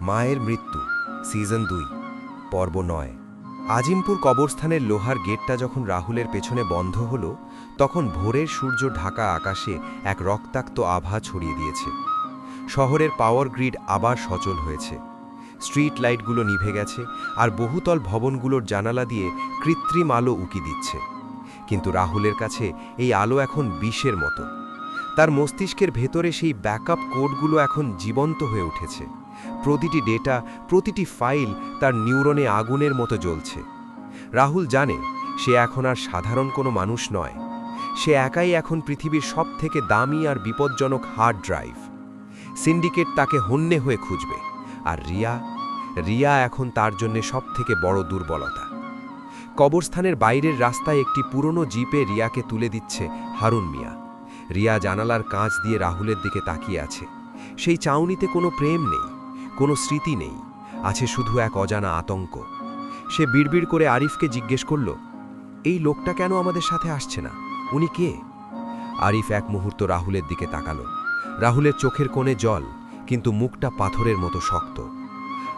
মায়ের মৃত্যু সিজন 2 পর্ব 9। আজিমপুর কবরস্থানের লোহার গেটটা যখন রাহুলের পেছনে বন্ধ হলো, তখন ভোরের সূর্য ঢাকা আকাশে এক রক্তাক্ত আভা ছড়িয়ে দিয়েছে। শহরের পাওয়ার গ্রিড আবার সচল হয়েছে। স্ট্রিট লাইটগুলো নিভে গেছে, আর বহুতল ভবনগুলোর জানালা দিয়ে কৃত্রিম আলো উকি দিচ্ছে। কিন্তু রাহুলের কাছে এই আলো এখন বিষের মতো। তার মস্তিষ্কের ভেতরে সেই ব্যাকআপ কোডগুলো এখন জীবন্ত হয়ে উঠেছে। প্রতিটি ডেটা, প্রতিটি ফাইল তার নিউরনে আগুনের মতো জ্বলছে। রাহুল জানে সে এখন আর সাধারণ কোনো মানুষ নয়। সে একাই এখন পৃথিবীর সবথেকে দামি আর বিপজ্জনক হার্ড ড্রাইভ। সিন্ডিকেট তাকে হন্যে হয়ে খুঁজবে, আর রিয়া এখন তার জন্য সবথেকে বড় দুর্বলতা। কবরস্থানের বাইরের রাস্তায় একটি পুরনো জিপে রিয়াকে তুলে দিচ্ছে হারুন মিয়া। রিয়া জানালার কাঁচ দিয়ে রাহুলের দিকে তাকিয়ে আছে। সেই চাউনিতে কোনো প্রেম নেই, কোনো স্মৃতি নেই, আছে শুধু এক অজানা আতঙ্ক। সে বিড়বিড় করে আরিফকে জিজ্ঞেস করল, এই লোকটা কেন আমাদের সাথে আসছে না? উনি কে? আরিফ এক মুহূর্ত রাহুলের দিকে তাকালো। রাহুলের চোখের কোণে জল, কিন্তু মুখটা পাথরের মতো শক্ত।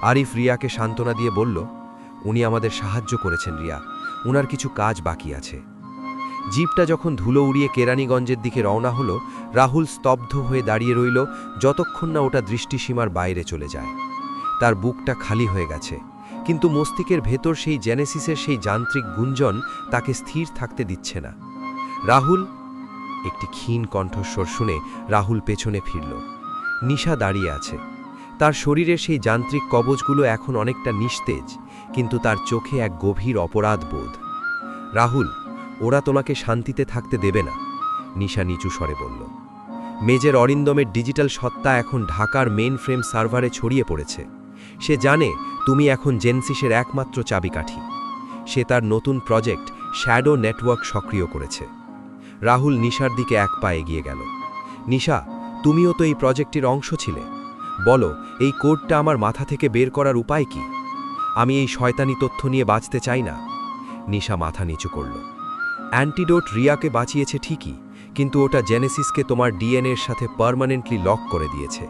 আরিফ রিয়াকে সান্ত্বনা দিয়ে বলল, উনি আমাদের সাহায্য করেছেন রিয়া, উনার কিছু কাজ বাকি আছে। জিপটা যখন ধুলো উড়িয়ে কেরানীগঞ্জের দিকে রওনা হলো, রাহুল স্তব্ধ হয়ে দাঁড়িয়ে রইল যতক্ষণ না ওটা দৃষ্টিসীমার বাইরে চলে যায়। তার বুকটা খালি হয়ে গেছে, কিন্তু মস্তিষ্কের ভেতর সেই জেনেসিসের সেই যান্ত্রিক গুঞ্জন তাকে স্থির থাকতে দিচ্ছে না। রাহুল! একটি ক্ষীণ কণ্ঠস্বর শুনে রাহুল পেছনে ফিরল। নিশা দাঁড়িয়ে আছে। তার শরীরের সেই যান্ত্রিক কবচগুলো এখন অনেকটা নিস্তেজ, কিন্তু তার চোখে এক গভীর অপরাধ বোধ। রাহুল, ওরা তোমাকে শান্তিতে থাকতে দেবে না, নিশা নিচু স্বরে বলল। মেজর অরিন্দমের ডিজিটাল সত্তা এখন ঢাকার মেইন ফ্রেম সার্ভারে ছড়িয়ে পড়েছে। সে জানে তুমি এখন জেনসিসের একমাত্র চাবিকাঠি। সে তার নতুন প্রজেক্ট শ্যাডো নেটওয়ার্ক সক্রিয় করেছে। রাহুল নিশার দিকে এক পা এগিয়ে গেল। নিশা, তুমিও তো এই প্রজেক্টের অংশ ছিলে। বলো, এই কোডটা আমার মাথা থেকে বের করার উপায় কি? আমি এই শয়তানি তথ্য নিয়ে বাঁচতে চাই না। নিশা মাথা নিচু করল। অ্যান্টিডোট রিয়াকে বাঁচিয়েছে ঠিকই, কিন্তু ওটা জেনেসিসকে তোমার ডিএনএর সাথে পার্মানেন্টলি লক করে দিয়েছে।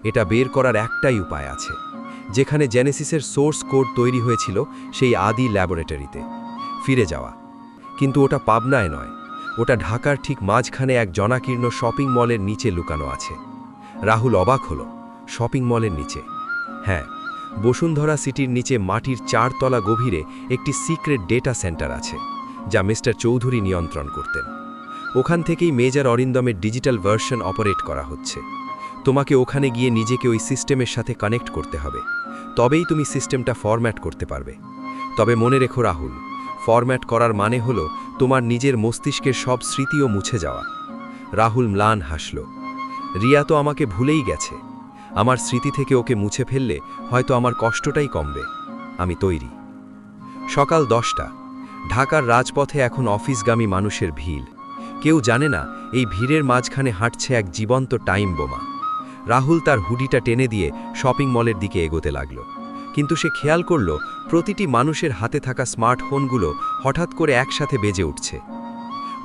এটা বের করার একটাই উপায় আছে, যেখানে জেনেসিসের সোর্স কোড তৈরি হয়েছিল, সেই আদি ল্যাবরেটরিতে ফিরে যাওয়া। কিন্তু ওটা পাবনায় নয়, ওটা ঢাকার ঠিক মাঝখানে এক জনাকীর্ণ শপিং মলের নিচে লুকানো আছে। রাহুল অবাক হলো। শপিং মলের নিচে? হ্যাঁ, বসুন্ধরা সিটির নিচে মাটির 4 তলা গভীরে একটি সিক্রেট ডেটা সেন্টার আছে, যা মিস্টার চৌধুরী নিয়ন্ত্রণ করতেন। ওখান থেকেই মেজর অরিন্দমের ডিজিটাল ভার্সন অপারেট করা হচ্ছে। তোমাকে ওখানে গিয়ে নিজেকে ওই সিস্টেমের সাথে কানেক্ট করতে হবে, তবেই তুমি সিস্টেমটা ফরম্যাট করতে পারবে। তবে মনে রেখো রাহুল, ফরম্যাট করার মানে হলো তোমার নিজের মস্তিষ্কের সব স্মৃতিও মুছে যাওয়া। রাহুল ম্লান হাসল। রিয়া তো আমাকে ভুলেই গেছে। আমার স্মৃতি থেকে ওকে মুছে ফেললে হয়তো আমার কষ্টটাই কমবে। আমি তৈরি। সকাল 10টা। ঢাকার রাজপথে এখন অফিসগামী মানুষের ভিড়। কেউ জানে না এই ভিড়ের মাঝখানে হাঁটছে এক জীবন্ত টাইম বোমা। রাহুল তার হুডিটা টেনে দিয়ে শপিং মলের দিকে এগোতে লাগল। কিন্তু সে খেয়াল করল প্রতিটি মানুষের হাতে থাকা স্মার্টফোনগুলো হঠাৎ করে একসাথে বেজে উঠছে।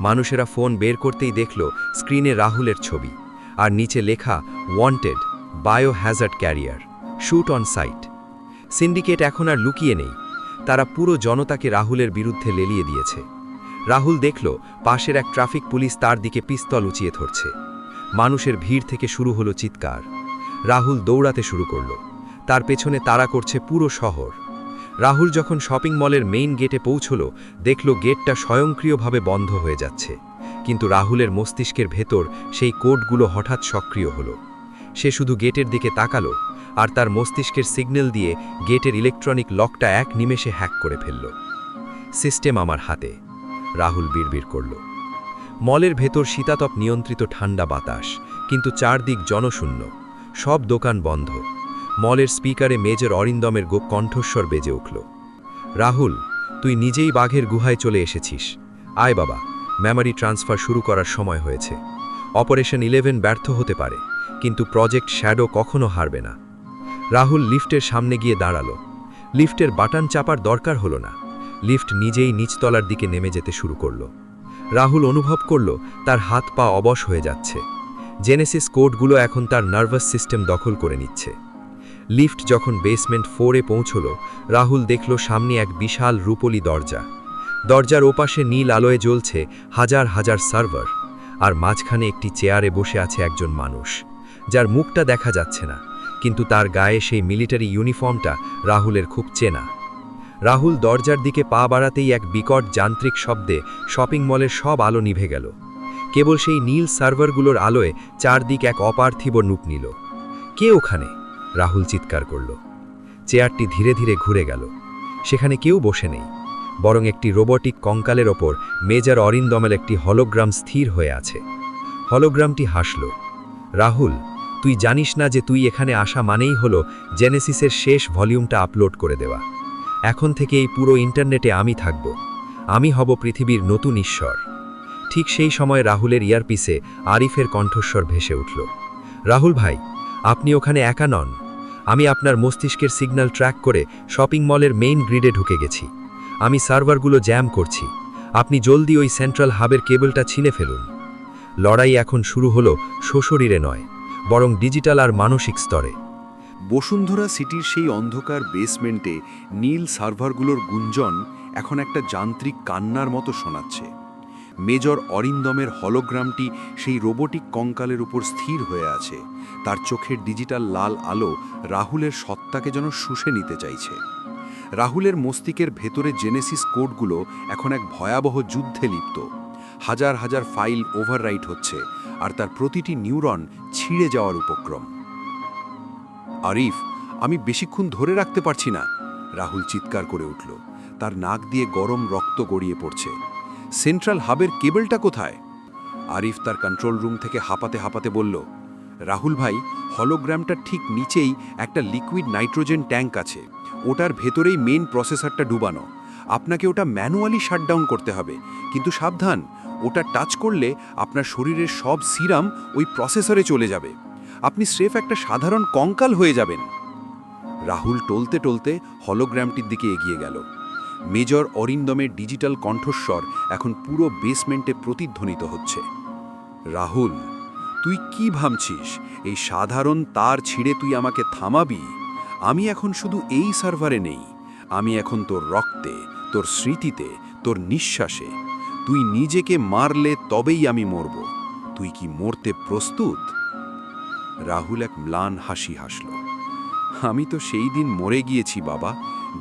মানুষেরা ফোন বের করতেই দেখল স্ক্রিনে রাহুলের ছবি, আর নিচে লেখা wanted, biohazard carrier, shoot on sight. Syndicate এখন আর লুকিয়ে নেই। তারা পুরো জনতাকে রাহুলের বিরুদ্ধে লেলিয়ে দিয়েছে। রাহুল দেখল পাশের এক ট্রাফিক পুলিশ তার দিকে পিস্তল উঁচিয়ে ধরছে। মানুষের ভিড় থেকে শুরু হলো চিৎকার। রাহুল দৌড়াতে শুরু করল। তার পেছনে তাড়া করছে পুরো শহর। রাহুল যখন শপিং মলের মেইন গেটে পৌঁছল, দেখল গেটটা স্বয়ংক্রিয়ভাবে বন্ধ হয়ে যাচ্ছে। কিন্তু রাহুলের মস্তিষ্কের ভেতর সেই কোডগুলো হঠাৎ সক্রিয় হলো। সে শুধু গেটের দিকে তাকালো, আর তার মস্তিষ্কের সিগন্যাল দিয়ে গেটের ইলেকট্রনিক লকটা এক নিমেষে হ্যাক করে ফেলল। সিস্টেম আমার হাতে, রাহুল বিড়বিড় করল। মলের ভেতর শীতাতপ নিয়ন্ত্রিত ঠান্ডা বাতাস, কিন্তু চারদিক জনশূন্য। সব দোকান বন্ধ। মলের স্পিকারে মেজর অরিন্দমের কণ্ঠস্বর বেজে উঠল। রাহুল, তুই নিজেই বাঘের গুহায় চলে এসেছিস। আয় বাবা, মেমরি ট্রান্সফার শুরু করার সময় হয়েছে। অপারেশন 11 ব্যর্থ হতে পারে, কিন্তু প্রজেক্ট শ্যাডো কখনো হারবে না। রাহুল লিফটের সামনে গিয়ে দাঁড়ালো। লিফটের বাটন চাপার দরকার হলো না। লিফট নিজেই নিচতলার দিকে নেমে যেতে শুরু করল। রাহুল অনুভব করল তার হাত পা অবশ হয়ে যাচ্ছে। জেনেসিস কোডগুলো এখন তার নার্ভাস সিস্টেম দখল করে নিচ্ছে। লিফট যখন বেসমেন্ট 4-এ পৌঁছল, রাহুল দেখল সামনে এক বিশাল রূপলি দরজা। দরজার ওপাশে নীল আলোয় জ্বলছে হাজার হাজার সার্ভার, আর মাঝখানে একটি চেয়ারে বসে আছে একজন মানুষ, যার মুখটা দেখা যাচ্ছে না, কিন্তু তার গায়ে সেই মিলিটারি ইউনিফর্মটা রাহুলের খুব চেনা। রাহুল দরজার দিকে পা বাড়াতেই এক বিকট যান্ত্রিক শব্দে শপিং মলের সব আলো নিভে গেল। কেবল সেই নীল সার্ভারগুলোর আলোয় চারদিক এক অপার্থিব রূপ নিল। কে ওখানে? রাহুল চিৎকার করল। চেয়ারটি ধীরে ধীরে ঘুরে গেল। সেখানে কেউ বসে নেই, বরং একটি রোবটিক কঙ্কালের ওপর মেজর অরিন্দমের একটি হলোগ্রাম স্থির হয়ে আছে। হলোগ্রামটি হাসল। রাহুল, তুই জানিস না যে তুই এখানে আসা মানেই হলো জেনেসিসের শেষ ভলিউমটা আপলোড করে দেওয়া। এখন থেকে এই পুরো ইন্টারনেটে আমি থাকব। আমি হব পৃথিবীর নতুন ঈশ্বর। ঠিক সেই সময় রাহুলের ইয়ারপিসে আরিফের কণ্ঠস্বর ভেসে উঠল। রাহুল ভাই, আপনি ওখানে একা নন। আমি আপনার মস্তিষ্কের সিগন্যাল ট্র্যাক করে শপিং মলের মেইন গ্রিডে ঢুকে গেছি। আমি সার্ভারগুলো জ্যাম করছি। আপনি জলদি ওই সেন্ট্রাল হাবের কেবলটা ছিনে ফেলুন। লড়াই এখন শুরু হলো সশরীরে নয়, বরং ডিজিটাল আর মানসিক স্তরে। বসুন্ধরা সিটির সেই অন্ধকার বেসমেন্টে নীল সার্ভারগুলোর গুঞ্জন এখন একটা যান্ত্রিক কান্নার মতো শোনাচ্ছে। মেজর অরিন্দমের হলোগ্রামটি সেই রোবোটিক কঙ্কালের উপর স্থির হয়ে আছে। তার চোখের ডিজিটাল লাল আলো রাহুলের সত্তাকে যেন শুষে নিতে চাইছে। রাহুলের মস্তিষ্কের ভেতরে জেনেসিস কোডগুলো এখন এক ভয়াবহ যুদ্ধে লিপ্ত। হাজার হাজার ফাইল ওভাররাইট হচ্ছে, আর তার প্রতিটি নিউরন ছিঁড়ে যাওয়ার উপক্রম। আরিফ, আমি বেশিক্ষণ ধরে রাখতে পারছি না, রাহুল চিৎকার করে উঠল। তার নাক দিয়ে গরম রক্ত গড়িয়ে পড়ছে। সেন্ট্রাল হাবের কেবলটা কোথায়? আরিফ তার কন্ট্রোল রুম থেকে হাঁপাতে হাঁপাতে বলল, রাহুল ভাই, হলোগ্রামটার ঠিক নিচেই একটা লিকুইড নাইট্রোজেন ট্যাঙ্ক আছে। ওটার ভেতরেই মেইন প্রসেসরটা ডুবানো। আপনাকে ওটা ম্যানুয়ালি শাটডাউন করতে হবে, কিন্তু সাবধান, ওটা টাচ করলে আপনার শরীরের সব সিরাম ওই প্রসেসরে চলে যাবে। আপনি স্রেফ একটা সাধারণ কঙ্কাল হয়ে যাবেন। রাহুল টলতে টলতে হলোগ্রামটির দিকে এগিয়ে গেল। মেজর অরিন্দমের ডিজিটাল কণ্ঠস্বর এখন পুরো বেসমেন্টে প্রতিধ্বনিত হচ্ছে। রাহুল, তুই কি ভাবছিস এই সাধারণ তার ছিঁড়ে তুই আমাকে থামাবি? আমি এখন শুধু এই সার্ভারে নেই, আমি এখন তোর রক্তে, তোর স্মৃতিতে, তোর নিঃশ্বাসে। তুই নিজেকে মারলে তবেই আমি মরব। তুই কি মরতে প্রস্তুত? রাহুল এক ম্লান হাসি হাসল। আমি তো সেই দিন মরে গিয়েছি বাবা,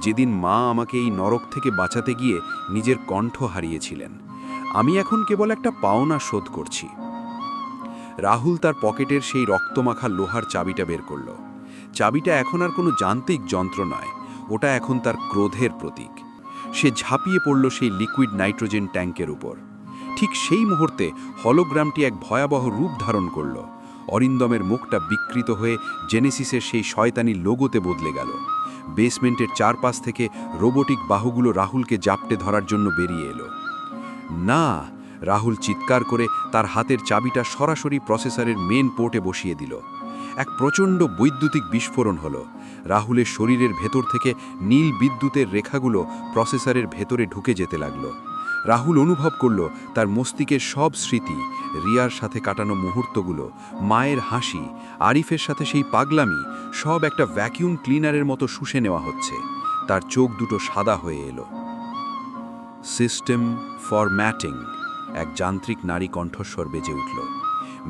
যেদিন মা আমাকে এই নরক থেকে বাঁচাতে গিয়ে নিজের কণ্ঠ হারিয়েছিলেন। আমি এখন কেবল একটা পাওনা শোধ করছি। রাহুল তার পকেটের সেই রক্তমাখা লোহার চাবিটা বের করল। চাবিটা এখন আর কোনো যান্ত্রিক যন্ত্র নয়, ওটা এখন তার ক্রোধের প্রতীক। সে ঝাঁপিয়ে পড়ল সেই লিকুইড নাইট্রোজেন ট্যাঙ্কের উপর। ঠিক সেই মুহূর্তে হলোগ্রামটি এক ভয়াবহ রূপ ধারণ করল। অরিন্দমের মুখটা বিকৃত হয়ে জেনেসিসের সেই শয়তানি লোগোতে বদলে গেল। বেসমেন্টের চারপাশ থেকে রোবোটিক বাহুগুলো রাহুলকে জাপটে ধরার জন্য বেরিয়ে এলো। না! রাহুল চিৎকার করে তার হাতের চাবিটা সরাসরি প্রসেসরের মেন পোর্টে বসিয়ে দিল। এক প্রচণ্ড বৈদ্যুতিক বিস্ফোরণ হলো। রাহুলের শরীরের ভেতর থেকে নীল বিদ্যুতের রেখাগুলো প্রসেসরের ভেতরে ঢুকে যেতে লাগলো। রাহুল অনুভব করল তার মস্তিষ্কের সব স্মৃতি, রিয়ার সাথে কাটানো মুহূর্তগুলো, মায়ের হাসি, আরিফের সাথে সেই পাগলামি, সব একটা ভ্যাকিউম ক্লিনারের মতো শুষে নেওয়া হচ্ছে। তার চোখ দুটো সাদা হয়ে এলো। সিস্টেম ফরম্যাটিং, এক যান্ত্রিক নারী কণ্ঠস্বর বেজে উঠল।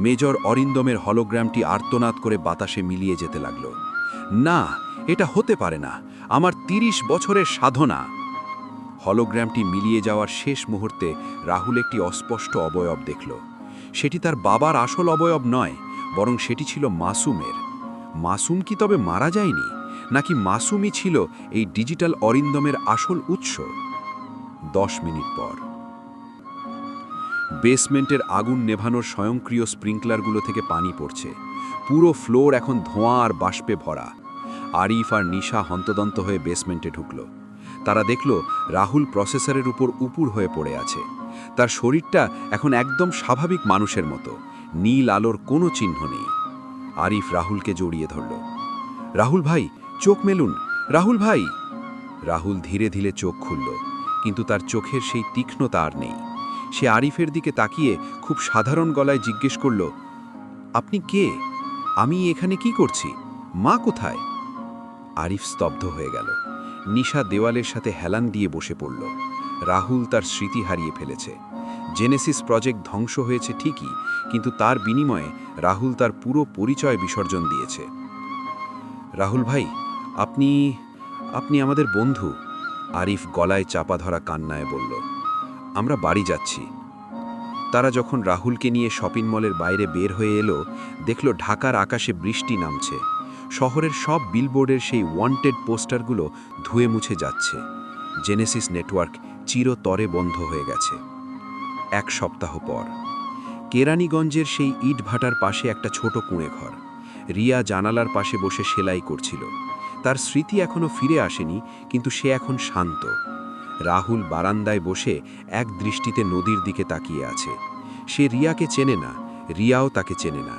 মেজর অরিন্দমের হলোগ্রামটি আর্তনাদ করে বাতাসে মিলিয়ে যেতে লাগল। না, এটা হতে পারে না, আমার ৩০ বছরের সাধনা। হলোগ্রামটি মিলিয়ে যাওয়ার শেষ মুহূর্তে রাহুল একটি অস্পষ্ট অবয়ব দেখল। সেটি তার বাবার আসল অবয়ব নয়, বরং সেটি ছিল মাসুমের। মাসুম কি তবে মারা যায়নি, নাকি মাসুমই ছিল এই ডিজিটাল অরিন্দমের আসল উৎস? 10 মিনিট পর বেসমেন্টের আগুন নেভানোর স্বয়ংক্রিয় স্প্রিংকলারগুলো থেকে পানি পড়ছে। পুরো ফ্লোর এখন ধোঁয়া আর বাষ্পে ভরা। আরিফ আর নিশা হন্তদন্ত হয়ে বেসমেন্টে ঢুকল। তারা দেখল রাহুল প্রসেসরের উপর উপুর হয়ে পড়ে আছে। তার শরীরটা এখন একদম স্বাভাবিক মানুষের মতো, নীল আলোর কোনো চিহ্ন নেই। আরিফ রাহুলকে জড়িয়ে ধরল। রাহুল ভাই, চোখ মেলুন, রাহুল ভাই। রাহুল ধীরে ধীরে চোখ খুলল, কিন্তু তার চোখের সেই তীক্ষ্ণতা আর নেই। সে আরিফের দিকে তাকিয়ে খুব সাধারণ গলায় জিজ্ঞেস করল, আপনি কে? আমি এখানে কি করছি? মা কোথায়? আরিফ স্তব্ধ হয়ে গেল। নিশা দেওয়ালের সাথে হেলান দিয়ে বসে পড়ল। রাহুল তার স্মৃতি হারিয়ে ফেলেছে। জেনেসিস প্রজেক্ট ধ্বংস হয়েছে ঠিকই, কিন্তু তার বিনিময়ে রাহুল তার পুরো পরিচয় বিসর্জন দিয়েছে। রাহুল ভাই, আপনি আপনি আমাদের বন্ধু। আরিফ গলায় চাপা ধরা কান্নায় বলল। আমরা বাড়ি যাচ্ছি। তারা যখন রাহুলকে নিয়ে শপিং মলের বাইরে বের হয়ে এলো, দেখল ঢাকার আকাশে বৃষ্টি নামছে। শহরের সব বিলবোর্ডের সেই ওয়ান্টেড পোস্টারগুলো ধুয়ে মুছে যাচ্ছে। জেনেসিস নেটওয়ার্ক চিরতরে বন্ধ হয়ে গেছে। 1 সপ্তাহ পর কেরানীগঞ্জের সেই ইটভাটার পাশে একটা ছোট কুঁড়ে ঘর। রিয়া জানালার পাশে বসে সেলাই করছিল। তার স্মৃতি এখনো ফিরে আসেনি, কিন্তু সে এখন শান্ত। রাহুল বারান্দায় বসে এক দৃষ্টিতে নদীর দিকে তাকিয়ে আছে। সে রিয়াকে চেনে না, রিয়াও তাকে চেনে না।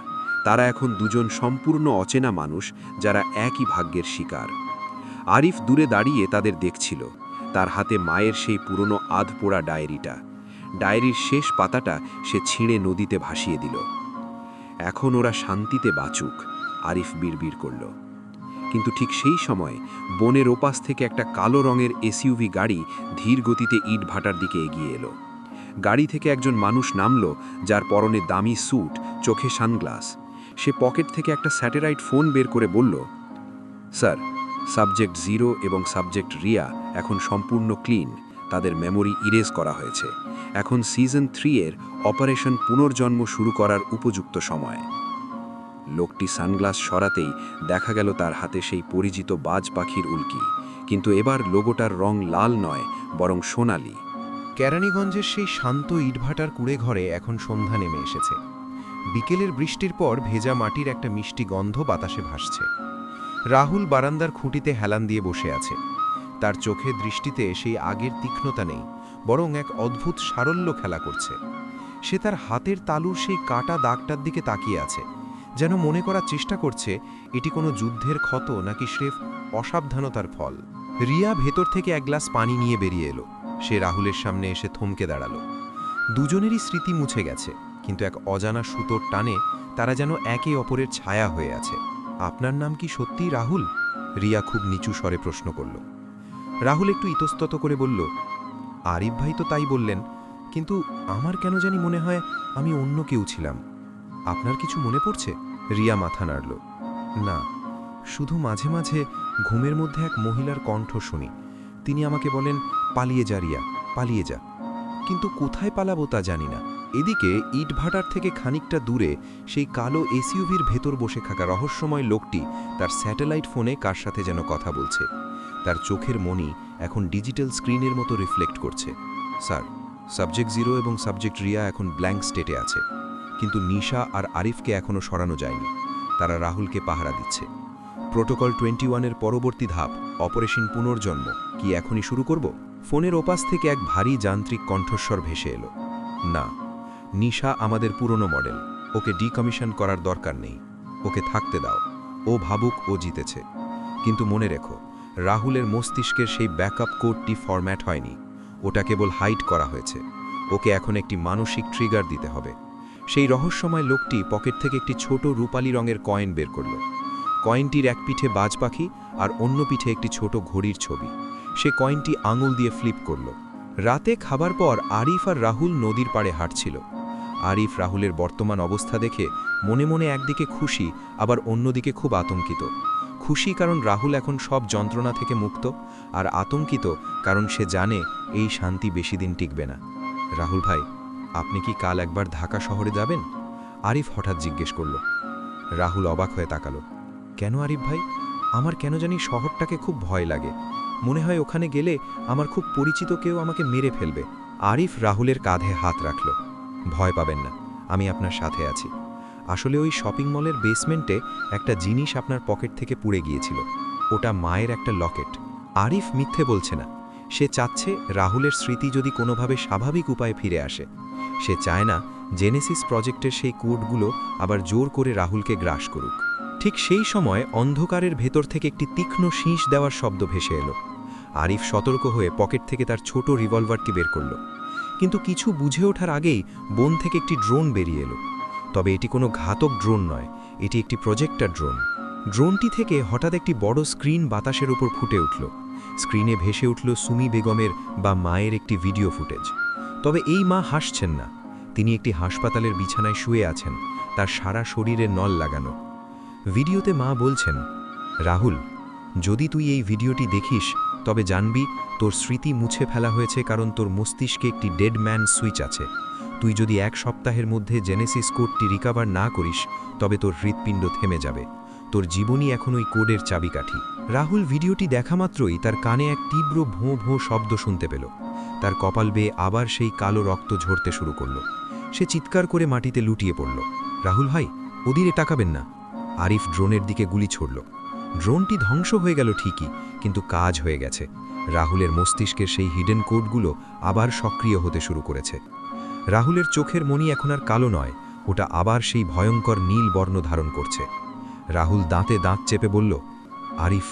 তারা এখন দুজন সম্পূর্ণ অচেনা মানুষ, যারা একই ভাগ্যের শিকার। আরিফ দূরে দাঁড়িয়ে তাদের দেখছিল। তার হাতে মায়ের সেই পুরনো আধপোড়া ডায়েরিটা। ডায়েরির শেষ পাতাটা সে ছিঁড়ে নদীতে ভাসিয়ে দিল। এখন ওরা শান্তিতে বাঁচুক, আরিফ বিড়বিড় করল। কিন্তু ঠিক সেই সময় বনের ওপাশ থেকে একটা কালো রঙের এসইউভি গাড়ি ধীর গতিতে ইটভাটার দিকে এগিয়ে এলো। গাড়ি থেকে একজন মানুষ নামল, যার পরনে দামি স্যুট, চোখে সানগ্লাস। সে পকেট থেকে একটা স্যাটেলাইট ফোন বের করে বলল, স্যার, সাবজেক্ট 0 এবং সাবজেক্ট রিয়া এখন সম্পূর্ণ ক্লিন। তাদের মেমোরি ইরেজ করা হয়েছে। এখন সিজন 3 এর অপারেশন পুনর্জন্ম শুরু করার উপযুক্ত সময়। লোকটি সানগ্লাস সরাতেই দেখা গেল তার হাতে সেই পরিচিত বাজ পাখির উল্কি, কিন্তু এবার লোগোটার রং লাল নয়, বরং সোনালি। কেরানীগঞ্জের সেই শান্ত ইটভাটার কুড়ে ঘরে এখন সন্ধ্যা নেমে এসেছে। বিকেলের বৃষ্টির পর ভেজা মাটির একটা মিষ্টি গন্ধ বাতাসে ভাসছে। রাহুল বারান্দার খুঁটিতে হেলান দিয়ে বসে আছে। তার চোখে দৃষ্টিতে সেই আগের তীক্ষ্ণতা নেই, বরং এক অদ্ভুত সারল্য খেলা করছে। সে তার হাতের তালুর সেই কাটা দাগটার দিকে তাকিয়ে আছে, যেন মনে করার চেষ্টা করছে এটি কোনো যুদ্ধের ক্ষত নাকি স্রেফ অসাবধানতার ফল। রিয়া ভেতর থেকে এক গ্লাস পানি নিয়ে বেরিয়ে এলো। সে রাহুলের সামনে এসে থমকে দাঁড়ালো। দুজনেরই স্মৃতি মুছে গেছে, কিন্তু এক অজানা সুতোর টানে তারা যেন একে অপরের ছায়া হয়ে আছে। আপনার নাম কি সত্যিই রাহুল? রিয়া খুব নিচু স্বরে প্রশ্ন করল। রাহুল একটু ইতস্তত করে বলল, আরিফ ভাই তো তাই বললেন, কিন্তু আমার কেন জানি মনে হয় আমি অন্য কেউ ছিলাম। আপনার কিছু মনে পড়ছে? রিয়া মাথা নাড়ল। না, শুধু মাঝে মাঝে ঘুমের মধ্যে এক মহিলার কণ্ঠ শুনি। তিনি আমাকে বলেন, পালিয়ে যা রিয়া, পালিয়ে যা। কিন্তু কোথায় পালাবো তা জানি না। এদিকে ইটভাটার থেকে খানিকটা দূরে সেই কালো এসইউভির ভেতর বসে থাকা রহস্যময় লোকটি তার স্যাটেলাইট ফোনে কার সাথে যেন কথা বলছে। তার চোখের মনি এখন ডিজিটাল স্ক্রিনের মতো রিফ্লেক্ট করছে। স্যার, সাবজেক্ট 0 এবং সাবজেক্ট রিয়া এখন ব্ল্যাঙ্ক স্টেটে আছে, কিন্তু নিশা আর আরিফকে এখনও সরানো যায়নি। তারা রাহুলকে পাহারা দিচ্ছে। প্রোটোকল 21-এর পরবর্তী ধাপ, অপারেশন পুনর্জন্ম, কি এখনই শুরু করব? ফোনের ওপাশ থেকে এক ভারী যান্ত্রিক কণ্ঠস্বর ভেসে এলো। না, নিশা আমাদের পুরনো মডেল। ওকে ডিকমিশন করার দরকার নেই। ওকে থাকতে দাও। ও ভাবুক ও জিতেছে। কিন্তু মনে রেখো, রাহুলের মস্তিষ্কের সেই ব্যাকআপ কোডটি ফরম্যাট হয়নি। ওটা কেবল হাইড করা হয়েছে। ওকে এখন একটি মানসিক ট্রিগার দিতে হবে। সেই রহস্যময় লোকটি পকেট থেকে একটি ছোট রূপালী রঙের কয়েন বের করল। কয়েনটির এক পিঠে বাজ পাখি আর অন্য পিঠে একটি ছোট ঘড়ির ছবি। সে কয়েনটি আঙুল দিয়ে ফ্লিপ করল। রাতে খাবার পর আরিফ আর রাহুল নদীর পাড়ে হাঁটছিল। আরিফ রাহুলের বর্তমান অবস্থা দেখে মনে মনে একদিকে খুশি, আবার অন্যদিকে খুব আতঙ্কিত। খুশি কারণ রাহুল এখন সব যন্ত্রণা থেকে মুক্ত, আর আতঙ্কিত কারণ সে জানে এই শান্তি বেশি দিন টিকবে না। রাহুল ভাই, আপনি কি কাল একবার ঢাকা শহরে যাবেন? আরিফ হঠাৎ জিজ্ঞেস করল। রাহুল অবাক হয়ে তাকালো। কেন আরিফ ভাই? আমার কেন জানি শহরটাকে খুব ভয় লাগে। মনে হয় ওখানে গেলে আমার খুব পরিচিত কেউ আমাকে মেরে ফেলবে। আরিফ রাহুলের কাঁধে হাত রাখল। ভয় পাবেন না, আমি আপনার সাথে আছি। আসলে ওই শপিং মলের বেসমেন্টে একটা জিনিস আপনার পকেট থেকে পুড়ে গিয়েছিল। ওটা মায়ের একটা লকেট। আরিফ মিথ্যে বলছে না। সে চাচ্ছে রাহুলের স্মৃতি যদি কোনোভাবে স্বাভাবিক উপায়ে ফিরে আসে। সে চায় না জেনেসিস প্রজেক্টের সেই কোডগুলো আবার জোর করে রাহুলকে গ্রাস করুক। ঠিক সেই সময় অন্ধকারের ভেতর থেকে একটি তীক্ষ্ণ শীষ দেওয়ার শব্দ ভেসে এলো। আরিফ সতর্ক হয়ে পকেট থেকে তার ছোট রিভলভারটি বের করল। কিন্তু কিছু বুঝে ওঠার আগেই বন থেকে একটি ড্রোন বেরিয়ে এলো। তবে এটি কোনো ঘাতক ড্রোন নয়, এটি একটি প্রজেক্টর ড্রোন। ড্রোনটি থেকে হঠাৎ একটি বড় স্ক্রিন বাতাসের উপর ফুটে উঠল। স্ক্রিনে ভেসে উঠল সুমি বেগমের বা মায়ের একটি ভিডিও ফুটেজ। তবে এই মা হাসছেন না। তিনি একটি হাসপাতালের বিছানায় শুয়ে আছেন, তার সারা শরীরে নল লাগানো। ভিডিওতে মা বলছেন, রাহুল, যদি তুই এই ভিডিওটি দেখিস তবে জানবি তোর স্মৃতি মুছে ফেলা হয়েছে, কারণ তোর মস্তিষ্কে একটি ডেড ম্যান সুইচ আছে। তুই যদি 1 সপ্তাহের মধ্যে জেনেসিস কোডটি রিকভার না করিস তবে তোর হৃৎপিণ্ড থেমে যাবে। তোর জীবনই এখন ওই কোডের চাবিকাঠি। রাহুল ভিডিওটি দেখা মাত্রই তার কানে এক তীব্র ভোঁ ভোঁ শব্দ শুনতে পেল। তার কপাল বেয়ে আবার সেই কালো রক্ত ঝরতে শুরু করল। সে চিৎকার করে মাটিতে লুটিয়ে পড়ল। রাহুল ভাই, ওদিকে তাকাবেন না। আরিফ ড্রোনের দিকে গুলি ছুড়ল। ড্রোনটি ধ্বংস হয়ে গেল ঠিকই, কিন্তু কাজ হয়ে গেছে। রাহুলের মস্তিষ্কের সেই হিডেন কোডগুলো আবার সক্রিয় হতে শুরু করেছে। রাহুলের চোখের মণি এখন আর কালো নয়, ওটা আবার সেই ভয়ঙ্কর নীল বর্ণ ধারণ করছে। রাহুল দাঁতে দাঁত চেপে বলল, আরিফ,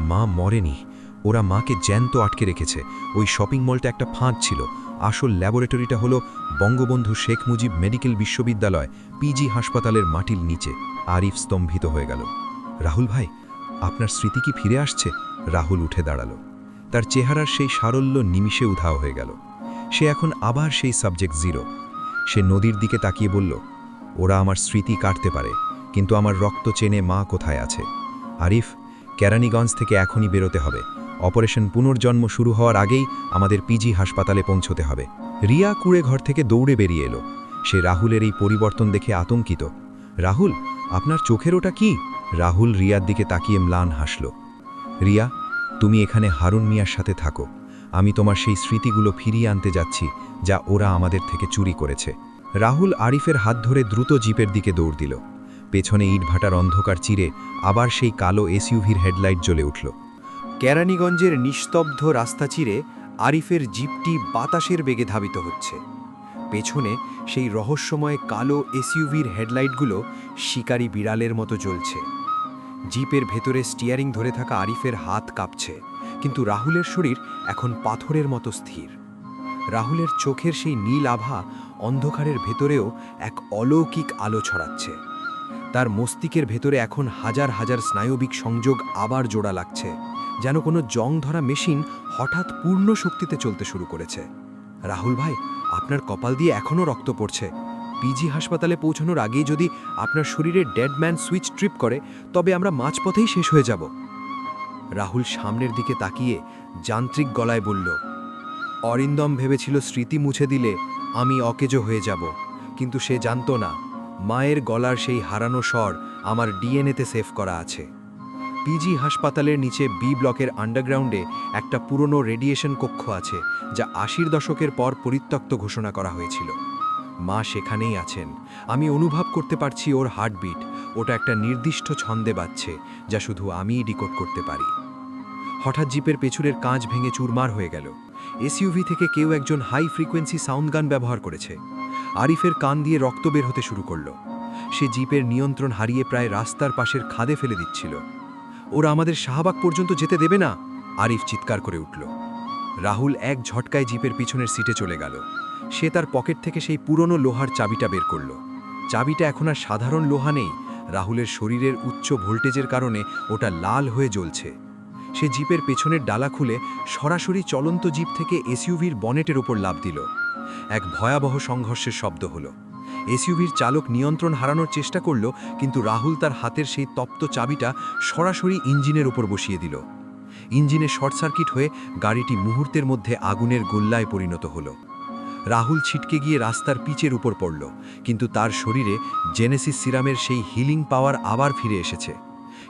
মা মরেনি। ওরা মাকে জ্যান্ত আটকে রেখেছে। ওই শপিং মলটা একটা ফাঁদ ছিল। আসল ল্যাবরেটরিটা হলো বঙ্গবন্ধু শেখ মুজিব মেডিকেল বিশ্ববিদ্যালয় পিজি হাসপাতালের মাটির নিচে। আরিফ স্তম্ভিত হয়ে গেল। রাহুল ভাই, আপনার স্মৃতি কি ফিরে আসছে? রাহুল উঠে দাঁড়ালো। তার চেহারার সেই সারল্য নিমিষে উধাও হয়ে গেল। সে এখন আবার সেই সাবজেক্ট জিরো। সে নদীর দিকে তাকিয়ে বলল, ওরা আমার স্মৃতি কাটতে পারে, কিন্তু আমার রক্ত চেনে মা কোথায় আছে। আরিফ, কেরানীগঞ্জ থেকে এখনই বেরোতে হবে। অপারেশন পুনর্জন্ম শুরু হওয়ার আগেই আমাদের পিজি হাসপাতালে পৌঁছতে হবে। রিয়া কুড়ে ঘর থেকে দৌড়ে বেরিয়ে এলো। সে রাহুলের এই পরিবর্তন দেখে আতঙ্কিত। রাহুল, আপনার চোখের ওটা কি? রাহুল রিয়ার দিকে তাকিয়ে ম্লান হাসল। রিয়া, তুমি এখানে হারুন মিয়ার সাথে থাকো। আমি তোমার সেই স্মৃতিগুলো ফিরিয়ে আনতে যাচ্ছি যা ওরা আমাদের থেকে চুরি করেছে। রাহুল আরিফের হাত ধরে দ্রুত জিপের দিকে দৌড় দিল। পেছনে ইটভাটার অন্ধকার চিরে আবার সেই কালো এসইউভির হেডলাইট জ্বলে উঠল। কেরানীগঞ্জের নিস্তব্ধ রাস্তা চিরে আরিফের জিপটি বাতাসের বেগে ধাবিত হচ্ছে। পেছনে সেই রহস্যময় কালো এসইউভির হেডলাইটগুলো শিকারী বিড়ালের মতো জ্বলছে। জিপের ভেতরে স্টিয়ারিং ধরে থাকা আরিফের হাত কাঁপছে, কিন্তু রাহুলের শরীর এখন পাথরের মতো স্থির। রাহুলের চোখের সেই নীল আভা অন্ধকারের ভেতরেও এক অলৌকিক আলো ছড়াচ্ছে। তার মস্তিষ্কের ভেতরে এখন হাজার হাজার স্নায়বিক সংযোগ আবার জোড়া লাগছে, যেন কোনো জং ধরা মেশিন হঠাৎ পূর্ণ শক্তিতে চলতে শুরু করেছে। রাহুল ভাই, আপনার কপাল দিয়ে এখনও রক্ত পড়ছে। পিজি হাসপাতালে পৌঁছানোর আগেই যদি আপনার শরীরে ডেড ম্যান সুইচ ট্রিপ করে তবে আমরা মাঝপথেই শেষ হয়ে যাব। রাহুল সামনের দিকে তাকিয়ে যান্ত্রিক গলায় বলল, অরিন্দম ভেবেছিল স্মৃতি মুছে দিলে আমি অকেজো হয়ে যাব, কিন্তু সে জানত না মায়ের গলার সেই হারানো স্বর আমার ডিএনএতে সেভ করা আছে। পিজি হাসপাতালের নিচে বি ব্লকের আন্ডারগ্রাউন্ডে একটা পুরনো রেডিয়েশন কক্ষ আছে, যা ৮০ দশকের পর পরিত্যক্ত ঘোষণা করা হয়েছিল। মা সেখানেই আছেন। আমি অনুভব করতে পারছি ওর হার্টবিট। ওটা একটা নির্দিষ্ট ছন্দে বাজছে, যা শুধু আমিই ডিকোড করতে পারি। হঠাৎ জিপের পেছনের কাঁচ ভেঙে চুরমার হয়ে গেল। এসইউভি থেকে কেউ একজন হাই ফ্রিকোয়েন্সি সাউন্ড গান ব্যবহার করেছে। আরিফের কান দিয়ে রক্ত বের হতে শুরু করল। সে জিপের নিয়ন্ত্রণ হারিয়ে প্রায় রাস্তার পাশের খাদে ফেলে দিচ্ছিল। ওরা আমাদের শাহবাগ পর্যন্ত যেতে দেবে না, আরিফ চিৎকার করে উঠল। রাহুল এক ঝটকায় জিপের পিছনের সিটে চলে গেল। সে তার পকেট থেকে সেই পুরনো লোহার চাবিটা বের করল। চাবিটা এখন আর সাধারণ লোহা নেই, রাহুলের শরীরের উচ্চ ভোল্টেজের কারণে ওটা লাল হয়ে জ্বলছে। সে জিপের পেছনের ডালা খুলে সরাসরি চলন্ত জিপ থেকে এসইউভির বনেটের ওপর লাফ দিল। এক ভয়াবহ সংঘর্ষের শব্দ হলো। এসইউভির চালক নিয়ন্ত্রণ হারানোর চেষ্টা করল, কিন্তু রাহুল তার হাতের সেই তপ্ত চাবিটা সরাসরি ইঞ্জিনের উপর বসিয়ে দিল। ইঞ্জিনে শর্ট সার্কিট হয়ে গাড়িটি মুহূর্তের মধ্যে আগুনের গোল্লায় পরিণত হলো। রাহুল ছিটকে গিয়ে রাস্তার পিচের উপর পড়ল, কিন্তু তার শরীরে জেনেসিস সিরামের সেই হিলিং পাওয়ার আবার ফিরে এসেছে।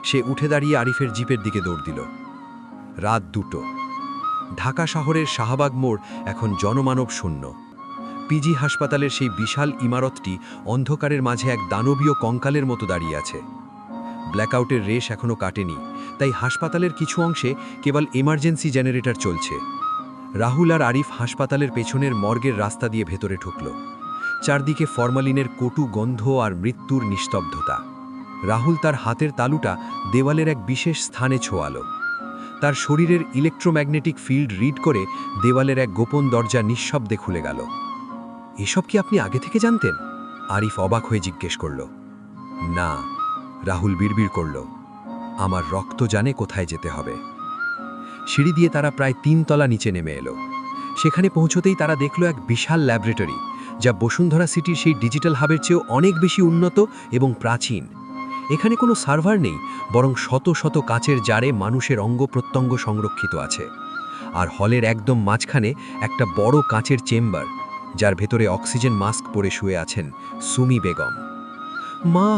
সে উঠে দাঁড়িয়ে আরিফের জিপের দিকে দৌড় দিল। রাত 2টো। ঢাকা শহরের শাহবাগ মোড় এখন জনমানব শূন্য। পিজি হাসপাতালের সেই বিশাল ইমারতটি অন্ধকারের মাঝে এক দানবীয় কঙ্কালের মতো দাঁড়িয়ে আছে। ব্ল্যাকআউটের রেশ এখনও কাটেনি, তাই হাসপাতালের কিছু অংশে কেবল এমার্জেন্সি জেনারেটর চলছে। রাহুল আর আরিফ হাসপাতালের পেছনের মর্গের রাস্তা দিয়ে ভেতরে ঢুকল। চারদিকে ফরমালিনের কটু গন্ধ আর মৃত্যুর নিস্তব্ধতা। রাহুল তার হাতের তালুটা দেওয়ালের এক বিশেষ স্থানে ছোঁয়ালো। তার শরীরের ইলেকট্রোম্যাগনেটিক ফিল্ড রিড করে দেওয়ালের এক গোপন দরজা নিঃশব্দে খুলে গেল। এসব কি আপনি আগে থেকে জানতেন? আরিফ অবাক হয়ে জিজ্ঞেস করল। না, রাহুল বিড়বিড় করল, আমার রক্ত জানে কোথায় যেতে হবে। সিঁড়ি দিয়ে তারা প্রায় 3 তলা নিচে নেমে এলো। সেখানে পৌঁছতেই তারা দেখল এক বিশাল ল্যাবরেটরি, যা বসুন্ধরা সিটির সেই ডিজিটাল হাবের চেয়েও অনেক বেশি উন্নত এবং প্রাচীন। এখানে কোনো সার্ভার নেই, বরং শত শত কাচের জারে মানুষের অঙ্গ প্রত্যঙ্গ সংরক্ষিত আছে। আর হলের একদম মাঝখানে একটা বড় কাচের চেম্বার, যার ভেতরে অক্সিজেন মাস্ক পরে শুয়ে আছেন সুমি বেগম। মা!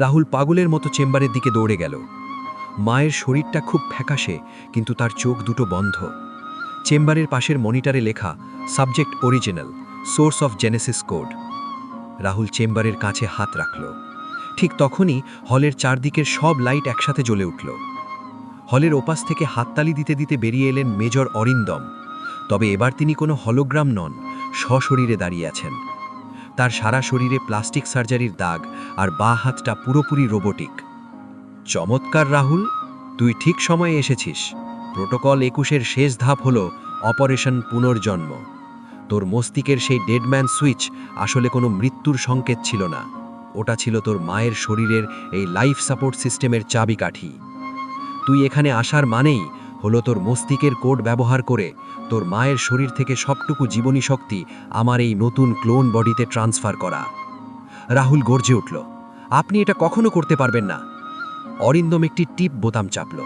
রাহুল পাগলের মতো চেম্বারের দিকে দৌড়ে গেল। মায়ের শরীরটা খুব ফ্যাকাশে, কিন্তু তার চোখ দুটো বন্ধ। চেম্বারের পাশের মনিটরে লেখা, subject original, source of Genesis code. Rahul চেম্বারের কাছে হাত রাখল। ঠিক তখনই হলের চারদিকের সব লাইট একসাথে জ্বলে উঠল। হলের ওপাশ থেকে হাততালি দিতে দিতে বেরিয়ে এলেন মেজর অরিন্দম। তবে এবার তিনি কোনো হলোগ্রাম নন, সশরীরে দাঁড়িয়ে আছেন। তার সারা শরীরে প্লাস্টিক সার্জারির দাগ, আর বাঁ হাতটা পুরোপুরি রোবোটিক। চমৎকার রাহুল, তুই ঠিক সময়ে এসেছিস। প্রোটোকল 21-এর শেষ ধাপ হল অপারেশন পুনর্জন্ম। তোর মস্তিষ্কের সেই ডেডম্যান সুইচ আসলে কোনো মৃত্যুর সংকেত ছিল না, ওটা ছিল তোর মায়ের শরীরের এই লাইফ সাপোর্ট সিস্টেমের চাবিকাঠি। তুই এখানে আসার মানেই হলো তোর মস্তিষ্কের কোড ব্যবহার করে তোর মায়ের শরীর থেকে সবটুকু জীবনী শক্তি আমার এই নতুন ক্লোন বডিতে ট্রান্সফার করা। রাহুল গর্জে উঠল, আপনি এটা কখনো করতে পারবেন না। অরিন্দম একটি টিপ বোতাম চাপল।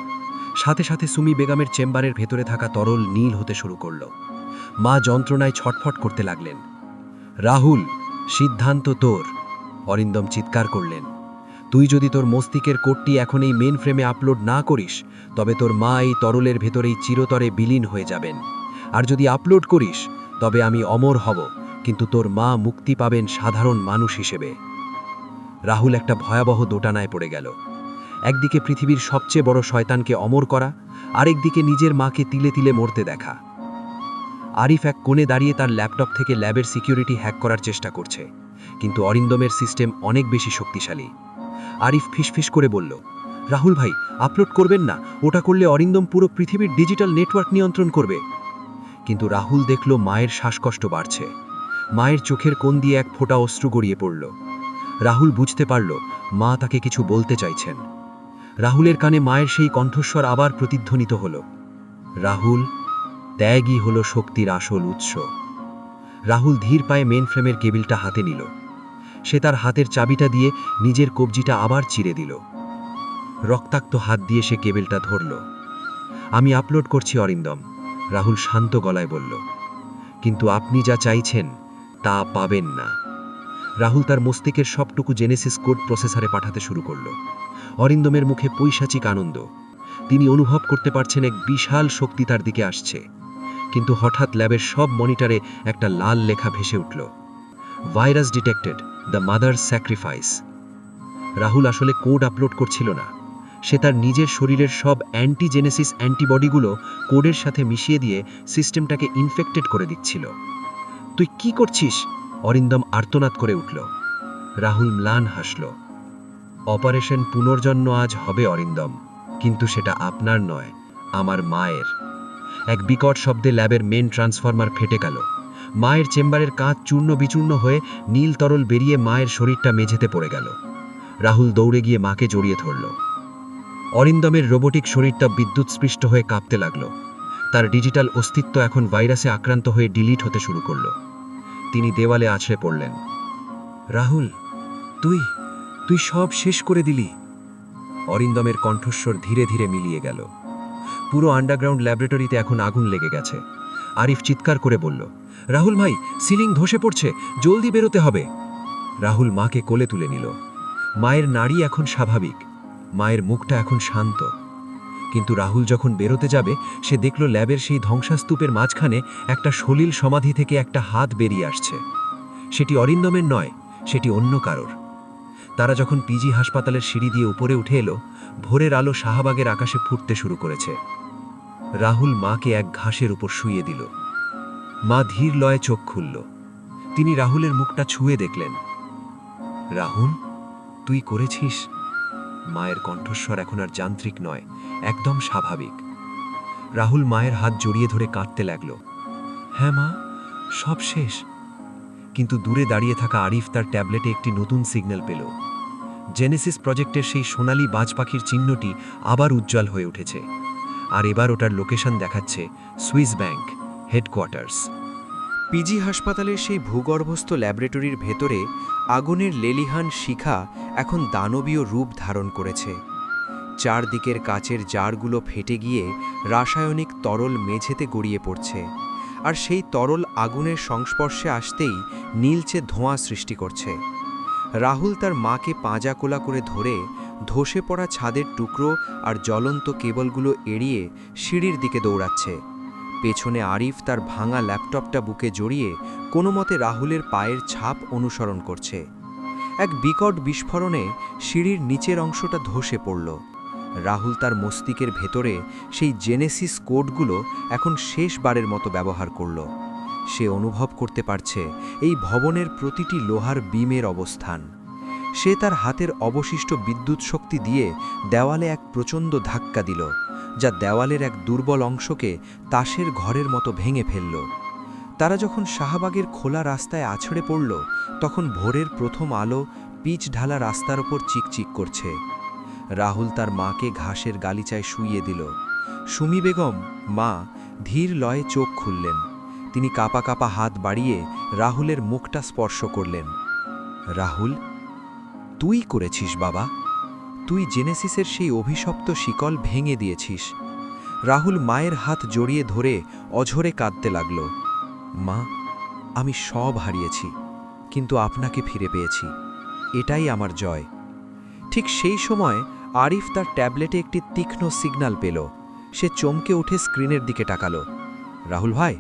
সাথে সাথে সুমি বেগমের চেম্বারের ভেতরে থাকা তরল নীল হতে শুরু করল। মা যন্ত্রণায় ছটফট করতে লাগলেন। রাহুল, সিদ্ধান্ত তোর। অরিন্দম চিৎকার করলেন, তুই যদি তোর মস্তিষ্কের কোডটি এখন এই মেন ফ্রেমে আপলোড না করিস, তবে তোর মা এই তরলের ভেতরেই চিরতরে বিলীন হয়ে যাবেন। আর যদি আপলোড করিস, তবে আমি অমর হব, কিন্তু তোর মা মুক্তি পাবেন সাধারণ মানুষ হিসেবে। রাহুল একটা ভয়াবহ দোটানায় পড়ে গেল। একদিকে পৃথিবীর সবচেয়ে বড় শয়তানকে অমর করা, আরেকদিকে নিজের মাকে তিলে তিলে মরতে দেখা। আরিফ এক কোণে দাঁড়িয়ে তার ল্যাপটপ থেকে ল্যাবের সিকিউরিটি হ্যাক করার চেষ্টা করছে, কিন্তু অরিন্দমের সিস্টেম অনেক বেশি শক্তিশালী। আরিফ ফিসফিস করে বলল, রাহুল ভাই, আপলোড করবেন না, ওটা করলে অরিন্দম পুরো পৃথিবীর ডিজিটাল নেটওয়ার্ক নিয়ন্ত্রণ করবে। কিন্তু রাহুল দেখল মায়ের শ্বাসকষ্ট বাড়ছে। মায়ের চোখের কোণ দিয়ে এক ফোঁটা অশ্রু গড়িয়ে পড়ল। রাহুল বুঝতে পারল মা তাকে কিছু বলতে চাইছেন। রাহুলের কানে মায়ের সেই কণ্ঠস্বর আবার প্রতিধ্বনিত হল, রাহুল, ত্যাগই হলো শক্তির আসল উৎস। রাহুল ধীর পায়ে মেন ফ্রেমের কেবিলটা হাতে নিল। সে তার হাতের চাবিটা দিয়ে নিজের কবজিটা আবার চিরে দিল। রক্তাক্ত হাত দিয়ে সে কেবিলটা ধরল। আমি আপলোড করছি অরিন্দম, রাহুল শান্ত গলায় বলল, কিন্তু আপনি যা চাইছেন তা পাবেন না। রাহুল তার মস্তিষ্কের সবটুকু জেনেসিস কোড প্রসেসরে পাঠাতে শুরু করল। অরিন্দমের মুখে পৈশাচিক আনন্দ। তিনি অনুভব করতে পারছেন এক বিশাল শক্তি তার দিকে আসছে। কিন্তু হঠাৎ ল্যাবের সব মনিটরে একটা লাল লেখা ভেসে উঠল, virus detected, the mother sacrifice. Rahul আসলে কোড আপলোড করছিল না, সে তার নিজের শরীরের সব অ্যান্টিজেনেসিস অ্যান্টিবডিগুলো কোডের সাথে মিশিয়ে দিয়ে সিস্টেমটাকে ইনফেক্টেড করে দিচ্ছিল। তুই কি করছিস? অরিন্দম আর্তনাদ করে উঠল। রাহুল ম্লান হাসল। অপারেশন পুনর্জন্ম আজ হবে অরিন্দম, কিন্তু সেটা আপনার নয়, আমার মায়ের। এক বিকট শব্দে ল্যাবের মেন ট্রান্সফরমার ফেটে গেল। মায়ের চেম্বারের কাঁচ চূর্ণ বিচূর্ণ হয়ে নীল তরল বেরিয়ে মায়ের শরীরটা মেঝেতে পড়ে গেল। রাহুল দৌড়ে গিয়ে মাকে জড়িয়ে ধরল। অরিন্দমের রোবোটিক শরীরটা বিদ্যুৎস্পৃষ্ট হয়ে কাঁপতে লাগল। তার ডিজিটাল অস্তিত্ব এখন ভাইরাসে আক্রান্ত হয়ে ডিলিট হতে শুরু করল। তিনি দেওয়ালে আছড়ে পড়লেন। রাহুল, তুই সব শেষ করে দিলি। অরিন্দমের কণ্ঠস্বর ধীরে ধীরে মিলিয়ে গেল। পুরো আন্ডারগ্রাউন্ড ল্যাবরেটরিতে এখন আগুন লেগে গেছে। আরিফ চিৎকার করে বলল, রাহুল ভাই, সিলিং ধসে পড়ছে, জলদি বেরোতে হবে। রাহুল মাকে কোলে তুলে নিল। মায়ের নাড়ি এখন স্বাভাবিক, মায়ের মুখটা এখন শান্ত। কিন্তু রাহুল যখন বেরোতে যাবে, সে দেখল ল্যাবের সেই ধ্বংসাস্তূপের মাঝখানে একটা সলিল সমাধি থেকে একটা হাত বেরিয়ে আসছে। সেটি অরিন্দমের নয়, সেটি অন্য কারোর। তারা যখন পিজি হাসপাতালের সিঁড়ি দিয়ে উপরে উঠে এলো, ভোরের আলো শাহবাগের আকাশে ফুটতে শুরু করেছে। রাহুল মাকে এক ঘাসের উপর শুইয়ে দিল। মা ধীর লয়ে চোখ খুলল। তিনি রাহুলের মুখটা ছুঁয়ে দেখলেন। রাহুল, তুই করেছিস? মায়ের কণ্ঠস্বর এখন আর যান্ত্রিক নয়, একদম স্বাভাবিক। রাহুল মায়ের হাত জড়িয়ে ধরে কাঁদতে লাগল। হ্যাঁ মা, সব শেষ। কিন্তু দূরে দাঁড়িয়ে থাকা আরিফ তার ট্যাবলেটে একটি নতুন সিগন্যাল পেল। জেনেসিস প্রজেক্টের সেই সোনালি বাজ পাখির চিহ্নটি আবার উজ্জ্বল হয়ে উঠেছে। আর এবার ওটার লোকেশন দেখাচ্ছে সুইস ব্যাংক হেডকোয়ার্টার্স। পিজি হাসপাতালের সেই ভূগর্ভস্থ ল্যাবরেটরির ভেতরে আগুনের লেলিহান শিখা এখন দানবীয় রূপ ধারণ করেছে। চারদিকের কাচের জারগুলো ফেটে গিয়ে রাসায়নিক তরল মেঝেতে গড়িয়ে পড়ছে, আর সেই তরল আগুনের সংস্পর্শে আসতেই নীলচে ধোঁয়া সৃষ্টি করছে। রাহুল তার মাকে পাঁজা কোলা করে ধরে ধসে পড়া ছাদের টুকরো আর জ্বলন্ত কেবলগুলো এড়িয়ে সিঁড়ির দিকে দৌড়াচ্ছে। পেছনে আরিফ তার ভাঙা ল্যাপটপটা বুকে জড়িয়ে কোনো মতে রাহুলের পায়ের ছাপ অনুসরণ করছে। এক বিকট বিস্ফোরণে সিঁড়ির নিচের অংশটা ধসে পড়ল। রাহুল তার মস্তিষ্কের ভেতরে সেই জেনেসিস কোডগুলো এখন শেষবারের মতো ব্যবহার করল। সে অনুভব করতে পারছে এই ভবনের প্রতিটি লোহার বিমের অবস্থান। সে তার হাতের অবশিষ্ট বিদ্যুৎ শক্তি দিয়ে দেওয়ালে এক প্রচণ্ড ধাক্কা দিল, যা দেওয়ালের এক দুর্বল অংশকে তাসের ঘরের মতো ভেঙে ফেলল। তারা যখন শাহবাগের খোলা রাস্তায় আছড়ে পড়ল, তখন ভোরের প্রথম আলো পিচ ঢালা রাস্তার ওপর চিকচিক করছে। রাহুল তার মাকে ঘাসের গালিচায় শুইয়ে দিল। সুমি বেগম মা ধীর লয়ে চোখ খুললেন। তিনি কাঁপা কাঁপা হাত বাড়িয়ে রাহুলের মুখটা স্পর্শ করলেন। রাহুল, তুই করেছিস বাবা, তুই জেনেসিসের সেই অভিশপ্ত শিকল ভেঙে দিয়েছিস। রাহুল মায়ের হাত জড়িয়ে ধরে অঝরে কাঁদতে লাগল। মা, আমি সব হারিয়েছি, কিন্তু আপনাকে ফিরে পেয়েছি, এটাই আমার জয়। ঠিক সেই সময় আরিফ তার ট্যাবলেটে একটি তীক্ষ্ণ সিগন্যাল পেল। সে চমকে উঠে স্ক্রিনের দিকে তাকালো। রাহুল ভাই,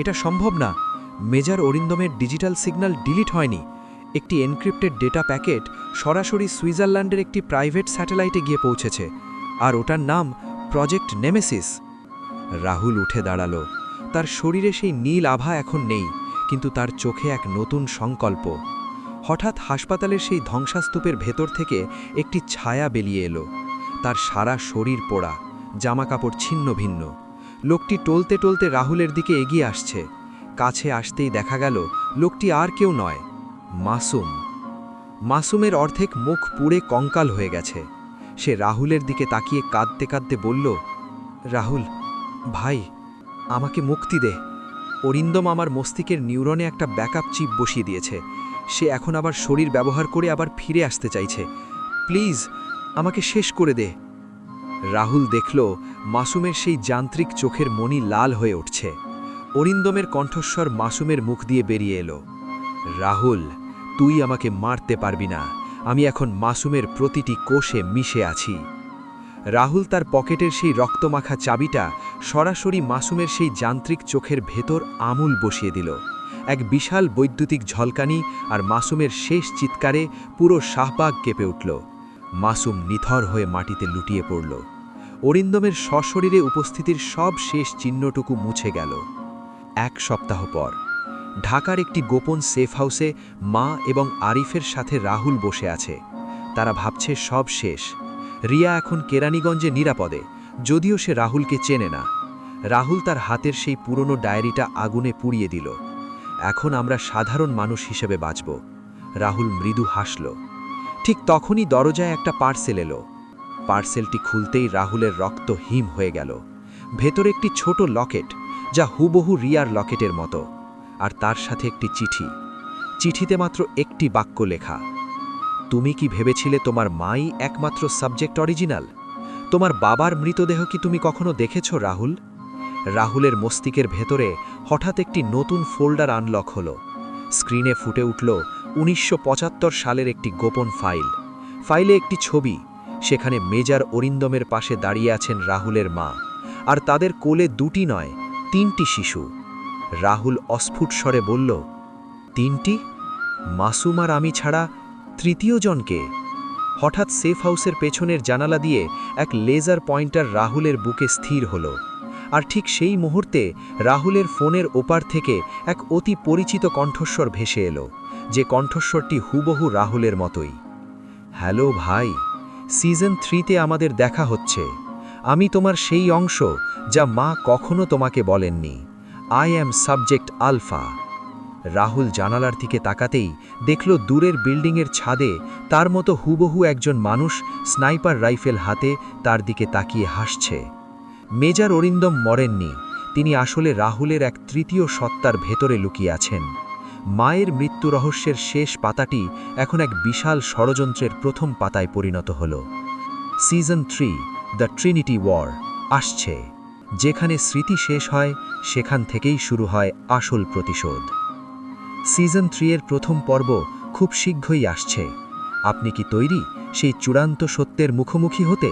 এটা সম্ভব না। মেজর অরিন্দমের ডিজিটাল সিগন্যাল ডিলিট হয়নি। একটি এনক্রিপ্টেড ডেটা প্যাকেট সরাসরি সুইজারল্যান্ডের একটি প্রাইভেট স্যাটেলাইটে গিয়ে পৌঁছেছে, আর ওটার নাম প্রজেক্ট নেমেসিস। রাহুল উঠে দাঁড়ালো। তার শরীরে সেই নীল আভা এখন নেই, কিন্তু তার চোখে এক নতুন সংকল্প। হঠাৎ হাসপাতালের সেই ধ্বংসাস্তূপের ভেতর থেকে একটি ছায়া বেরিয়ে এলো। তার সারা শরীর পোড়া, জামাকাপড় ছিন্ন ভিন্ন। লোকটি টলতে টলতে রাহুলের দিকে এগিয়ে আসছে। কাছে আসতেই দেখা গেল লোকটি আর কেউ নয়, মাসুম। মাসুমের অর্ধেক মুখ পুড়ে কঙ্কাল হয়ে গেছে। সে রাহুলের দিকে তাকিয়ে কাঁদতে কাঁদতে বলল, রাহুল ভাই, আমাকে মুক্তি দে। অরিন্দম আমার মস্তিষ্কের নিউরনে একটা ব্যাকআপ চিপ বসিয়ে দিয়েছে। সে এখন আবার শরীর ব্যবহার করে আবার ফিরে আসতে চাইছে। প্লিজ আমাকে শেষ করে দে। রাহুল দেখল মাসুমের সেই যান্ত্রিক চোখের মণি লাল হয়ে উঠছে। অরিন্দমের কণ্ঠস্বর মাসুমের মুখ দিয়ে বেরিয়ে এলো, রাহুল, তুই আমাকে মারতে পারবি না। আমি এখন মাসুমের প্রতিটি কোষে মিশে আছি। রাহুল তার পকেটের সেই রক্তমাখা চাবিটা সরাসরি মাসুমের সেই যান্ত্রিক চোখের ভেতর আমূল বসিয়ে দিল। এক বিশাল বৈদ্যুতিক ঝলকানি আর মাসুমের শেষ চিৎকারে পুরো শাহবাগ কেঁপে উঠল। মাসুম নিথর হয়ে মাটিতে লুটিয়ে পড়ল। অরিন্দমের সশরীরে উপস্থিতির সব শেষ চিহ্নটুকু মুছে গেল। এক সপ্তাহ পর ঢাকার একটি গোপন সেফ হাউসে মা এবং আরিফের সাথে রাহুল বসে আছে। তারা ভাবছে সব শেষ। রিয়া এখন কেরানীগঞ্জে নিরাপদে, যদিও সে রাহুলকে চেনে না। রাহুল তার হাতের সেই পুরনো ডায়েরিটা আগুনে পুড়িয়ে দিল। এখন আমরা সাধারণ মানুষ হিসেবে বাঁচব। রাহুল মৃদু হাসল। ঠিক তখনই দরজায় একটা পার্সেল এলো। পার্সেলটি খুলতেই রাহুলের রক্ত হিম হয়ে গেল। ভেতরে একটি ছোট লকেট, যা হুবহু রিয়ার লকেটের মতো, আর তার সাথে একটি চিঠি। চিঠিতে মাত্র একটি বাক্য লেখা, তুমি কি ভেবেছিলে তোমার মাই একমাত্র সাবজেক্ট অরিজিনাল? তোমার বাবার মৃতদেহ কি তুমি কখনো দেখেছ রাহুল? রাহুলের মস্তিষ্কের ভেতরে হঠাৎ একটি নতুন ফোল্ডার আনলক হলো। স্ক্রিনে ফুটে উঠল ১৯৭৫ সালের একটি গোপন ফাইল। ফাইলে একটি ছবি, সেখানে মেজর অরিন্দমের পাশে দাঁড়িয়ে আছেন রাহুলের মা, আর তাদের কোলে দুটি নয়, ৩টি শিশু। রাহুল অস্ফুট স্বরে বলল, ৩টি? মাসুম আর আমি ছাড়া তৃতীয় জনকে? হঠাৎ সেফ হাউসের পেছনের জানালা দিয়ে এক লেজার পয়েন্টার রাহুলের বুকে স্থির হলো। আর ঠিক সেই মুহূর্তে রাহুলের ফোনের ওপার থেকে এক অতি পরিচিত কণ্ঠস্বর ভেসে এলো, যে কণ্ঠস্বরটি হুবহু রাহুলের মতোই। হ্যালো ভাই, সিজন 3-তে আমাদের দেখা হচ্ছে। আমি তোমার সেই অংশ যা মা কখনো তোমাকে বলেননি। I am subject alpha. Rahul জানালার দিকে তাকাতেই দেখল দূরের বিল্ডিংয়ের ছাদে তার মতো হুবহু একজন মানুষ স্নাইপার রাইফেল হাতে তার দিকে তাকিয়ে হাসছে। মেজর অরিন্দম মরেননি, তিনি আসলে রাহুলের এক তৃতীয় সত্তার ভেতরে লুকিয়ে আছেন। মায়ের মৃত্যু রহস্যের শেষ পাতাটি এখন এক বিশাল ষড়যন্ত্রের প্রথম পাতায় পরিণত হল। সিজন 3 দ্য ট্রিনিটি ওয়ার আসছে। যেখানে স্মৃতি শেষ হয় সেখান থেকেই শুরু হয় আসল প্রতিশোধ। সিজন 3 এর প্রথম পর্ব খুব শীঘ্রই আসছে। আপনি কি তৈরি সেই চূড়ান্ত সত্যের মুখোমুখি হতে?